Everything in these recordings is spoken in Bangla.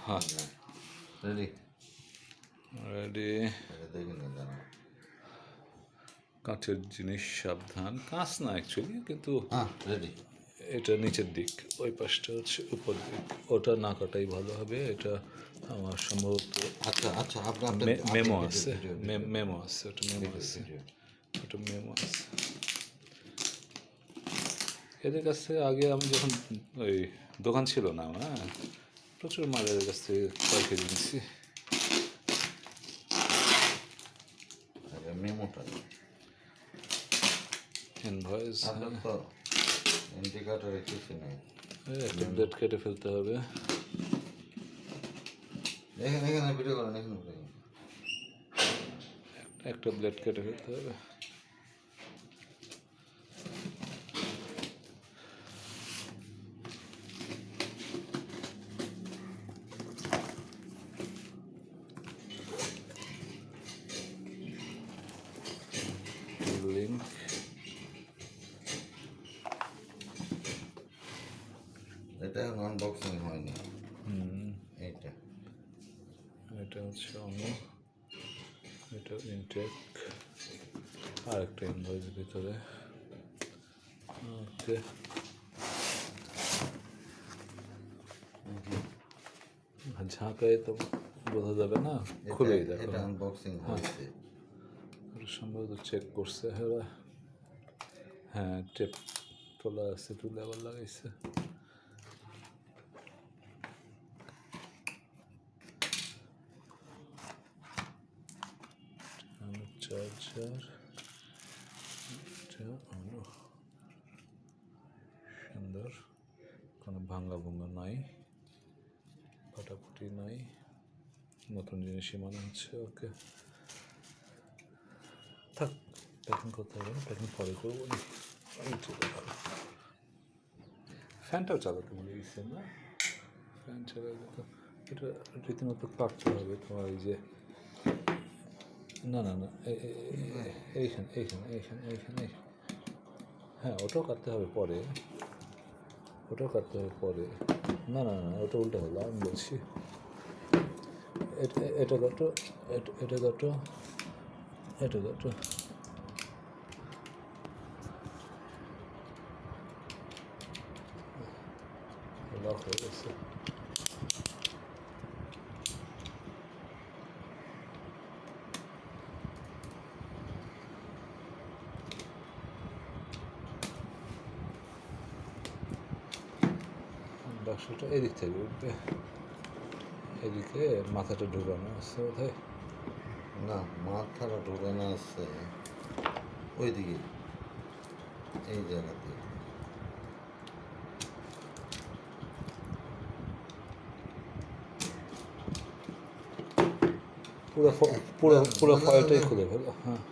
হ্যাঁ রেডি রেডি। দেখে নিন দাঁড়া। কাঁচের জিনিস সাবধান, কাঁচ না অ্যাকচুয়ালি, কিন্তু হ্যাঁ রেডি। এটা নিচের দিক, ওই পাশটা হচ্ছে উপর দিক। ওটা না কাটাই ভালো হবে। এটা আমার সম্ভবত আচ্ছা আচ্ছা আপনি মেমো আছে, মেমো আছে, ওটা মেমো আছে, ওটা মেমো আছে। এদের কাছ থেকে আগে আমি যখন ওই দোকান ছিল না, হ্যাঁ, প্রচুর মাল এদের কাছ থেকে কয় কেজি নিচ্ছি। মেমোটা ইনভয়েস, আপনার তো ইন্ডিকেটর কিছু নেই। একটা ডেট কেটে ফেলতে হবে। এখানে এখানে ভিডিও করেন, এখানে ভিডিও করেন। একটা ব্লেড কেটে ফেলতে হবে। লিঙ্ক এটা এখন আনবক্সিং হয়নি। এইটা এটা হচ্ছে অন্য, এটা ইনটেক, আর একটা ইনভয়েস ভিতরে। ওকে, ঝাঁকায় তো বোঝা যাবে না, খুলেই দেখো। এটা আনবক্সিং হয়েছে। সম্ভবত চেক করছে ওরা। হ্যাঁ, টেপ তোলা আছে, তুলে আবার লাগাইছে। চার্জার, সুন্দর, কোনো ভাঙ্গা ভুঙ্গা নাই, ফাটাফুটি নাই, নতুন জিনিসই মনে হচ্ছে। ওকে, থাক, প্যাকিং করতে হবে না, প্যাকিং পরে করবো না। ফ্যানটাও চালাতে ভুলে গেছেন না? ফ্যান চালাতে তো এটা রীতিমতো কাটতে হবে তোমার, এই যে না না না, এইখানে এইখানে এইখানে এইখানে, হ্যাঁ ওটাও কাটতে হবে পরে, ওটাও কাটতে হবে পরে। না না না, ওটা উল্টো হলো, আমি বলছি এটা কাটো, এটা কাটো, এটা কাটো। লক হয়ে গেছে। বাক্সটা এদিক থেকে উঠবে, এদিকে মাথাটা ঢুকানো আছে বোধহয়। না, মাথাটা ঢোকানো আছে ওইদিকে, এই জায়গাতে। পুরো পুরো পুরো ফয়েলটাই খুলে ফেলো। হ্যাঁ,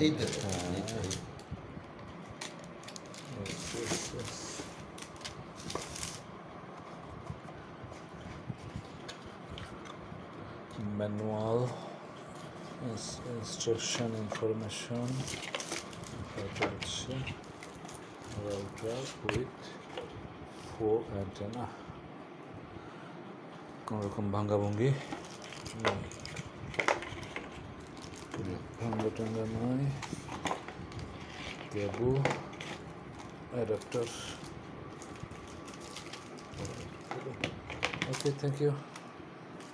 এইটা manual, instruction information, এটা হচ্ছে router with 4 antenna, কোনোরকম ভাঙ্গাভঙ্গি নয়, ভাঙ্গা টাঙ্গা নয়, cable, adapter. Okay, thank you.